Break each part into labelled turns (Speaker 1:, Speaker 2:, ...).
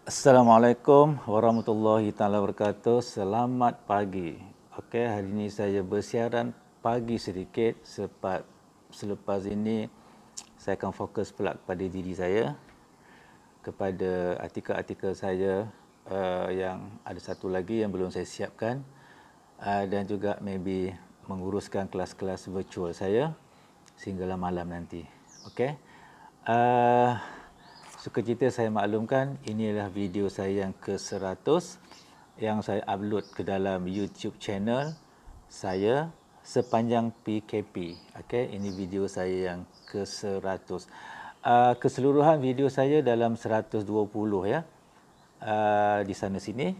Speaker 1: Assalamualaikum warahmatullahi taala wabarakatuh. Selamat pagi. Okey, hari ini saya bersiaran pagi sedikit sebab selepas ini saya akan fokus pula kepada diri saya, kepada artikel-artikel saya yang ada satu lagi yang belum saya siapkan dan juga maybe menguruskan kelas-kelas virtual saya sehinggalah malam nanti. Okey. Uh, Sukacita saya maklumkan ini adalah video saya yang ke-100 yang saya upload ke dalam YouTube channel saya sepanjang PKP. Okey, ini video saya yang ke-100. Keseluruhan video saya dalam 120 ya. Di sana sini.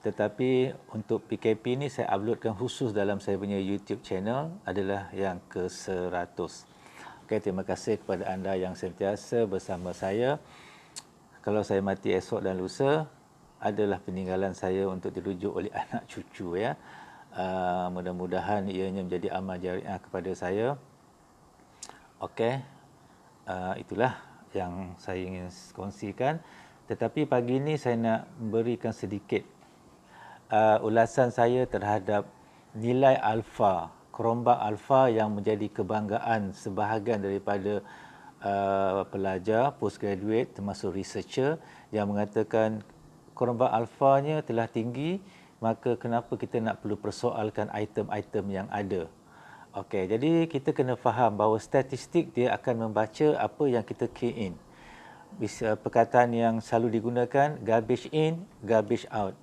Speaker 1: Tetapi untuk PKP ni saya uploadkan khusus dalam saya punya YouTube channel adalah yang ke-100. Okey, terima kasih kepada anda yang sentiasa bersama saya. Kalau saya mati esok dan lusa, adalah peninggalan saya untuk dirujuk oleh anak cucu ya. Mudah-mudahan ianya menjadi amal jariah kepada saya. Okey, itulah yang saya ingin kongsikan. Tetapi pagi ini saya nak berikan sedikit ulasan saya terhadap nilai alfa, kerombak alfa yang menjadi kebanggaan sebahagian daripada pelajar postgraduate termasuk researcher yang mengatakan kerombak alfanya telah tinggi, maka kenapa kita nak perlu persoalkan item-item yang ada. Okey, jadi kita kena faham bahawa statistik dia akan membaca apa yang kita key in. Perkataan yang selalu digunakan, garbage in, garbage out.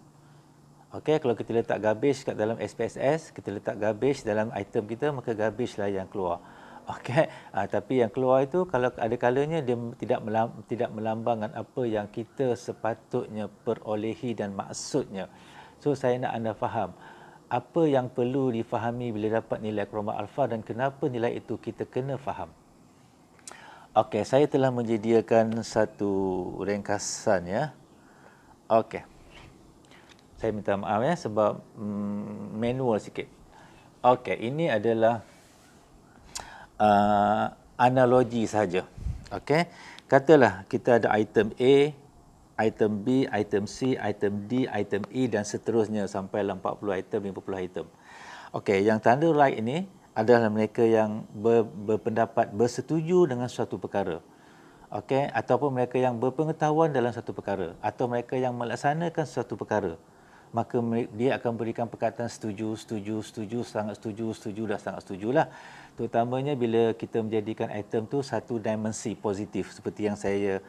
Speaker 1: Okey, kalau kita letak garbage kat dalam SPSS, kita letak garbage dalam item kita, maka garbage lah yang keluar. Okey, tapi yang keluar itu kalau ada kalanya dia tidak melambangkan apa yang kita sepatutnya perolehi dan maksudnya. So saya nak anda faham apa yang perlu difahami bila dapat nilai kerombak alfa dan kenapa nilai itu kita kena faham. Okey, saya telah menyediakan satu ringkasan ya. Okey. Saya minta maaf ya sebab manual sikit. Okey, ini adalah analogi saja. Okey, katalah kita ada item A, item B, item C, item D, item E dan seterusnya sampai 40 item, 50 item. Okey, yang tanda right ini adalah mereka yang berpendapat bersetuju dengan suatu perkara. Okey, ataupun mereka yang berpengetahuan dalam satu perkara atau mereka yang melaksanakan suatu perkara. Maka dia akan berikan perkataan setuju, setuju, setuju, sangat setuju, setuju dan sangat setujulah. Terutamanya bila kita menjadikan item tu satu dimensi positif seperti yang saya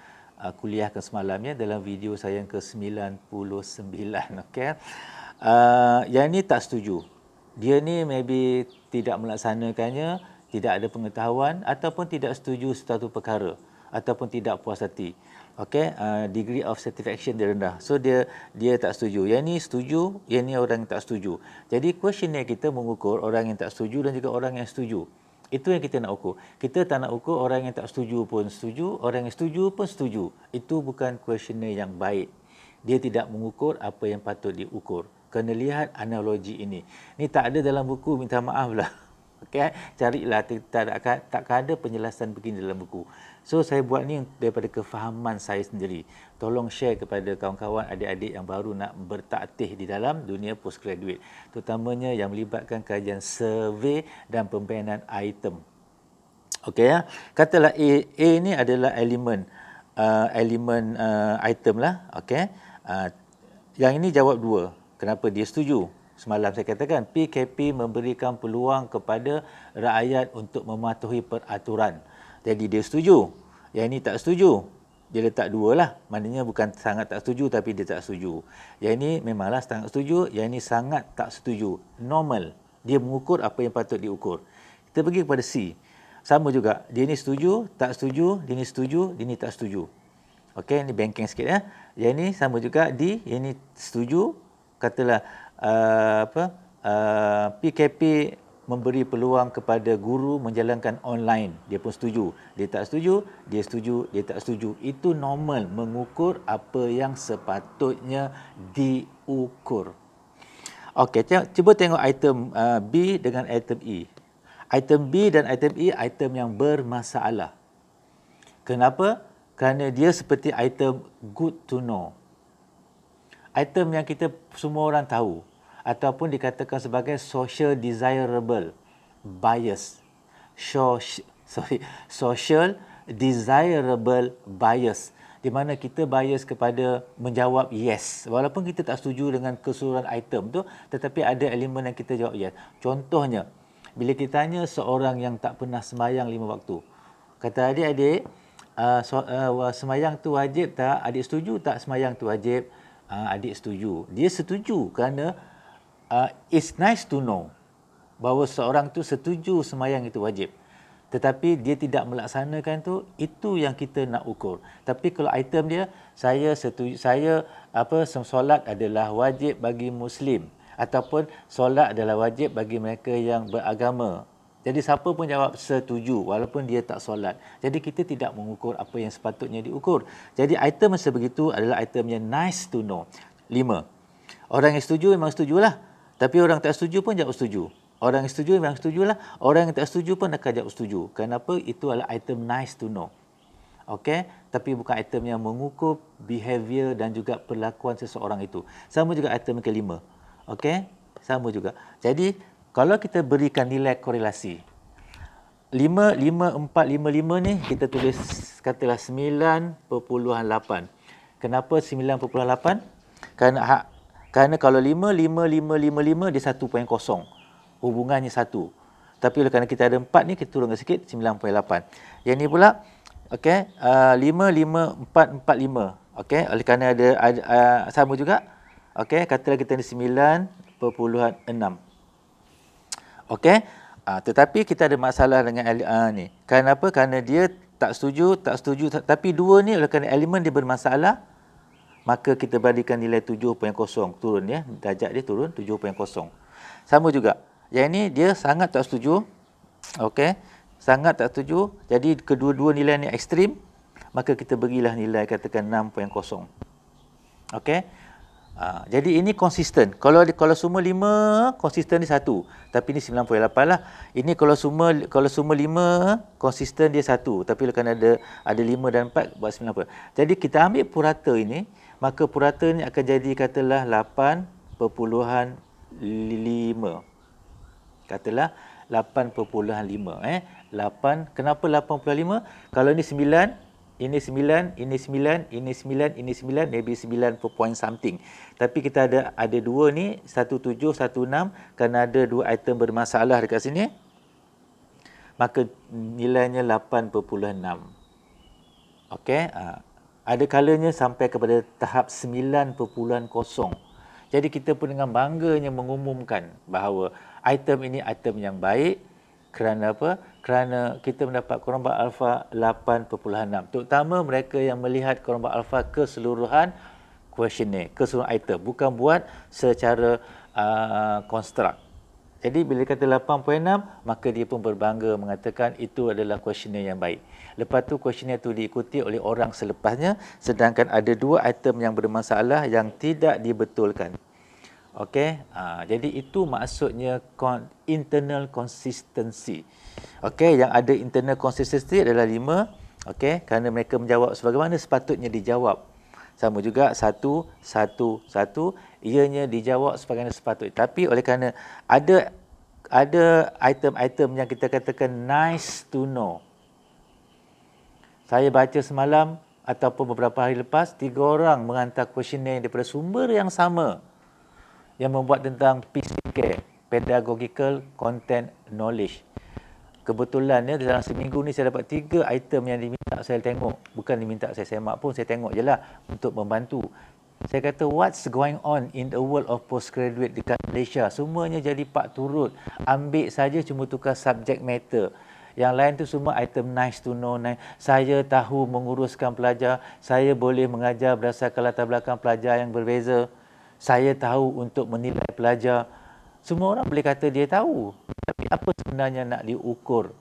Speaker 1: kuliahkan semalamnya dalam video saya yang ke-99. Okey. Yang ini tak setuju. Dia ni maybe tidak melaksanakannya, tidak ada pengetahuan ataupun tidak setuju satu perkara ataupun tidak puas hati. Okey, degree of satisfaction dia rendah. So dia tak setuju. Yang ni setuju, yang ni orang yang tak setuju. Jadi questionnaire kita mengukur orang yang tak setuju dan juga orang yang setuju. Itu yang kita nak ukur. Kita tak nak ukur orang yang tak setuju pun setuju, orang yang setuju pun setuju. Itu bukan questionnaire yang baik. Dia tidak mengukur apa yang patut diukur. Kena lihat analogi ini. Ini tak ada dalam buku, minta maaf lah. Okey, carilah, tak ada penjelasan begini dalam buku. So saya buat ni daripada kefahaman saya sendiri. Tolong share kepada kawan-kawan adik-adik yang baru nak bertaktih di dalam dunia postgraduate, terutamanya yang melibatkan kajian survey dan pembayanan item. Okey ya. Katalah A ni adalah elemen item lah, okey. Yang ini jawab 2. Kenapa dia setuju? Semalam saya katakan PKP memberikan peluang kepada rakyat untuk mematuhi peraturan. Jadi dia setuju. Yang ini tak setuju. Dia letak 2 lah. Maknanya bukan sangat tak setuju tapi dia tak setuju. Yang ini memanglah sangat setuju. Yang ini sangat tak setuju. Normal. Dia mengukur apa yang patut diukur. Kita pergi kepada C. Sama juga. Dia ni setuju, tak setuju, dia ni setuju, dia ni tak setuju. Okey, ini banking sikit ya. Yang ini sama juga D, yang ini setuju. Katalah PKP memberi peluang kepada guru menjalankan online. Dia pun setuju. Dia tak setuju, dia setuju, dia tak setuju. Itu normal mengukur apa yang sepatutnya diukur. Okey, cuba tengok item B dengan item E. Item B dan item E item yang bermasalah. Kenapa? Kerana dia seperti item good to know. item yang kita semua orang tahu ataupun dikatakan sebagai social desirable bias. Social desirable bias, di mana kita bias kepada menjawab yes walaupun kita tak setuju dengan keseluruhan item tu, tetapi ada elemen yang kita jawab yes. Contohnya, bila kita tanya seorang yang tak pernah sembahyang 5 waktu, kata adik-adik, sembahyang tu wajib tak? Adik setuju tak sembahyang tu wajib? Adik setuju. Dia setuju kerana it's nice to know bahawa seorang tu setuju sembahyang itu wajib. Tetapi dia tidak melaksanakan tu, itu yang kita nak ukur. Tapi kalau item dia, saya setuju, solat adalah wajib bagi Muslim, ataupun solat adalah wajib bagi mereka yang beragama. Jadi siapa pun jawab setuju walaupun dia tak solat. Jadi kita tidak mengukur apa yang sepatutnya diukur. Jadi item sebegitu adalah item yang nice to know. 5. Orang yang setuju memang setujulah. Tapi orang tak setuju pun jawab setuju. Orang yang setuju memang setujulah. Orang yang tak setuju pun akan jawab setuju. Kenapa? Itu adalah item nice to know. Okey, tapi bukan item yang mengukur behavior dan juga perlakuan seseorang itu. Sama juga item kelima. Okey, sama juga. Jadi kalau kita berikan nilai korelasi 5, 5, 4, 5, 5 ni kita tulis katalah 9.8. Kenapa 9.8? Kerana kalau 5, 5, 5, 5, 5 dia 1.0. Hubungannya 1. Tapi oleh kerana kita ada 4 ni, kita turunkan sikit 9.8. Yang ni pula, okey, 5, 5, 4, 4, 5. Okey, oleh kerana ada sama juga. Okey, katalah kita ni 9.6. Okey, tetapi kita ada masalah dengan ni. Kenapa? Kerana dia tak setuju, tapi 2 ni oleh kerana elemen dia bermasalah, maka kita berikan nilai 7.0, turun ya, darjat dia turun 7.0. Sama juga. Yang ini dia sangat tak setuju. Okey, sangat tak setuju. Jadi kedua-dua nilai ni ekstrim, maka kita berilah nilai katakan 6.0. Okey. Jadi ini konsisten. Kalau semua 5 konsisten dia 1, tapi ni 9.8 lah. Ini kalau semua 5 konsisten dia 1, tapi kerana ada 5 dan 4 buat 9. Jadi kita ambil purata ini, maka purata ni akan jadi katalah 8.5. Katalah 8.5. 8. Kenapa 8.5? Kalau ini 9, ini 9, ini 9, ini 9, ini 9, maybe 9 point something. Tapi kita ada 2 ni, 17, 16, kerana ada 2 item bermasalah dekat sini, maka nilainya 8.6. Okey, ada kalanya sampai kepada tahap 9.0. Jadi kita pun dengan bangganya mengumumkan bahawa item ini item yang baik. Kerana apa? Kerana kita mendapat Qurban Alpha 8.6. Terutama mereka yang melihat Qurban Alpha keseluruhan questionnaire, keseluruhan item. Bukan buat secara construct. Jadi bila kata 8.6, maka dia pun berbangga mengatakan itu adalah questionnaire yang baik. Lepas tu questionnaire tu diikuti oleh orang selepasnya, sedangkan ada 2 item yang bermasalah yang tidak dibetulkan. Okey, jadi itu maksudnya internal consistency. Okey, yang ada internal consistency adalah 5. Okey, kerana mereka menjawab sebagaimana sepatutnya dijawab. Sama juga 1, 1, 1, ianya dijawab sebagaimana sepatutnya. Tapi oleh kerana ada item-item yang kita katakan nice to know. Saya baca semalam ataupun beberapa hari lepas, 3 orang menghantar questionnaire daripada sumber yang sama, yang membuat tentang PCK, Pedagogical Content Knowledge. Kebetulan dalam seminggu ni saya dapat 3 item yang diminta saya tengok. Bukan diminta saya semak pun, saya tengok je lah untuk membantu. Saya kata, what's going on in the world of postgraduate dekat Malaysia? Semuanya jadi pak turut. Ambil saja cuma tukar subject matter. Yang lain tu semua item nice to know. Saya tahu menguruskan pelajar. Saya boleh mengajar berdasarkan latar belakang pelajar yang berbeza. Saya tahu untuk menilai pelajar. Semua orang boleh kata dia tahu. Tapi apa sebenarnya nak diukur?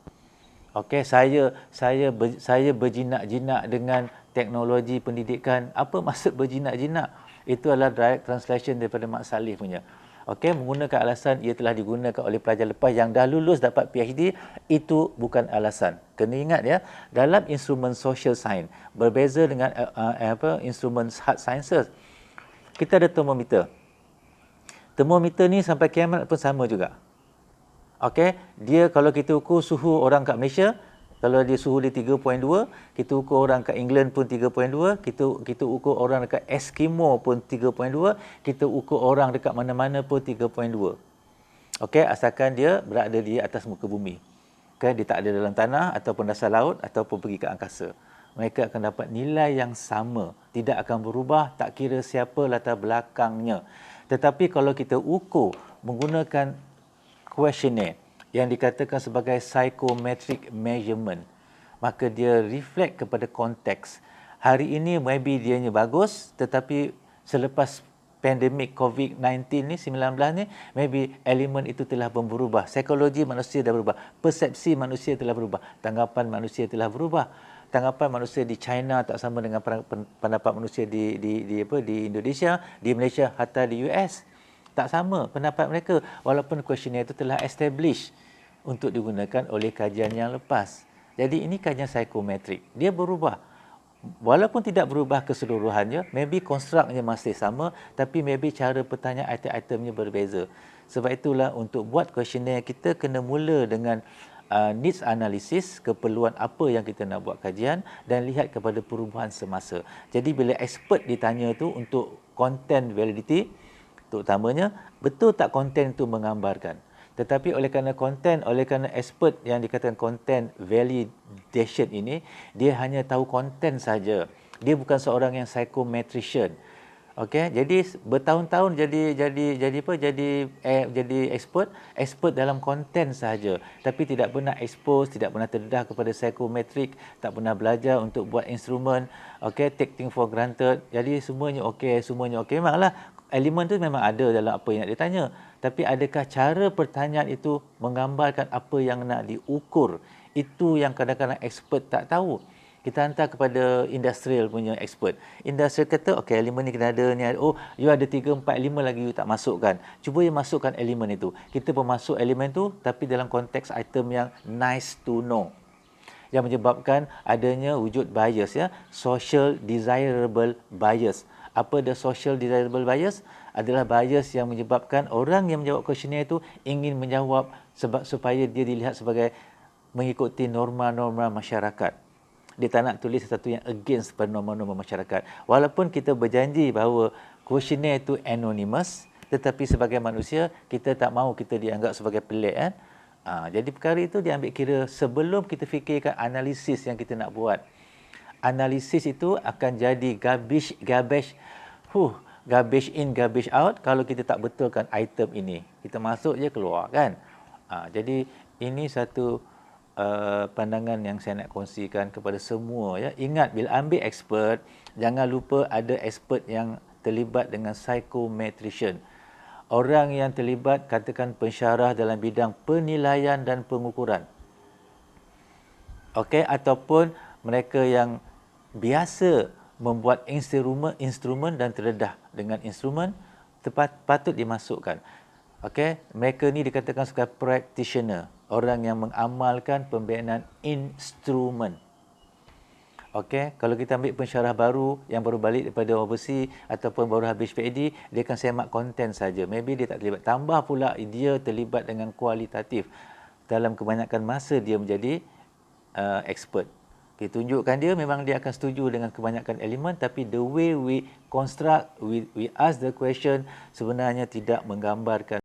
Speaker 1: Okey, saya berjinak-jinak dengan teknologi pendidikan. Apa maksud berjinak-jinak? Itu adalah direct translation daripada Mak Saleh punya. Okey, menggunakan alasan ia telah digunakan oleh pelajar lepas yang dah lulus dapat PhD, itu bukan alasan. Kena ingat ya, dalam instrumen social science berbeza dengan instrumen hard sciences. kita ada termometer. Termometer ni sampai kiamat pun sama juga. Okey, dia kalau kita ukur suhu orang kat Malaysia, kalau dia suhu dia 3.2, kita ukur orang kat England pun 3.2, kita ukur orang dekat Eskimo pun 3.2, kita ukur orang dekat mana-mana pun 3.2. Okey, asalkan dia berada di atas muka bumi. Okey, dia tak ada dalam tanah ataupun dasar laut ataupun pergi ke angkasa. Mereka akan dapat nilai yang sama, tidak akan berubah, tak kira siapa latar belakangnya. Tetapi kalau kita ukur menggunakan questionnaire yang dikatakan sebagai psychometric measurement, maka dia reflect kepada konteks. Hari ini maybe dianya bagus, tetapi selepas pandemik COVID-19 ni, 19 ni, maybe elemen itu telah berubah. Psikologi manusia dah berubah, persepsi manusia telah berubah, tanggapan manusia telah berubah. Tanggapan manusia di China tak sama dengan pendapat manusia di Indonesia, di Malaysia, hatta di US. Tak sama pendapat mereka, walaupun questionnaire itu telah establish untuk digunakan oleh kajian yang lepas. Jadi ini kajian psikometrik. Dia berubah. Walaupun tidak berubah keseluruhannya, maybe konstruknya masih sama, tapi maybe cara pertanyaan item-itemnya berbeza. Sebab itulah untuk buat questionnaire kita kena mula dengan needs analysis, keperluan apa yang kita nak buat kajian, dan lihat kepada perubahan semasa. Jadi bila expert ditanya tu untuk content validity, terutamanya betul tak konten itu menggambarkan. Tetapi oleh kerana expert yang dikatakan content validation ini, dia hanya tahu konten saja. Dia bukan seorang yang psychometrician. Okey, jadi bertahun-tahun jadi expert dalam konten sahaja, tapi tidak pernah expose, tidak pernah terdedah kepada psikometrik, tak pernah belajar untuk buat instrumen, okey, take things for granted. Jadi semuanya okey. Memanglah elemen tu memang ada dalam apa yang nak ditanya, tapi adakah cara pertanyaan itu menggambarkan apa yang nak diukur? Itu yang kadang-kadang expert tak tahu. Kita hantar kepada industrial punya expert. Industrial kata, okey, elemen ni kena ada, ni ada. Oh, you ada 3, 4, 5 lagi you tak masukkan. Cuba you masukkan elemen itu. Kita pun masuk elemen tu, tapi dalam konteks item yang nice to know. Yang menyebabkan adanya wujud bias, ya, social desirable bias. Apa the social desirable bias? Adalah bias yang menyebabkan orang yang menjawab questionnaire itu ingin menjawab supaya dia dilihat sebagai mengikuti norma-norma masyarakat. Dia tak nak tulis sesuatu yang against pada norma-norma masyarakat. Walaupun kita berjanji bahawa questionnaire itu anonymous, tetapi sebagai manusia, kita tak mahu kita dianggap sebagai pelik, kan? Jadi perkara itu diambil kira sebelum kita fikirkan analisis yang kita nak buat. Analisis itu akan jadi garbage in, garbage out kalau kita tak betulkan item ini. Kita masuk je keluar, kan? Jadi ini satu pandangan yang saya nak kongsikan kepada semua, ya. Ingat, bila ambil expert, jangan lupa ada expert yang terlibat dengan psychometrician. Orang yang terlibat, katakan pensyarah dalam bidang penilaian dan pengukuran. Okey, ataupun mereka yang biasa membuat instrumen dan terdedah dengan instrumen, patut dimasukkan. Okey, mereka ni dikatakan sebagai practitioner, orang yang mengamalkan pembenaran instrumen. Okey, kalau kita ambil pensyarah baru yang baru balik daripada overseas ataupun baru habis PhD, dia akan semak konten saja. Maybe dia tak terlibat. Tambah pula dia terlibat dengan kualitatif. Dalam kebanyakan masa dia menjadi expert. Kita tunjukkan dia, memang dia akan setuju dengan kebanyakan elemen, tapi the way we construct, we ask the question sebenarnya tidak menggambarkan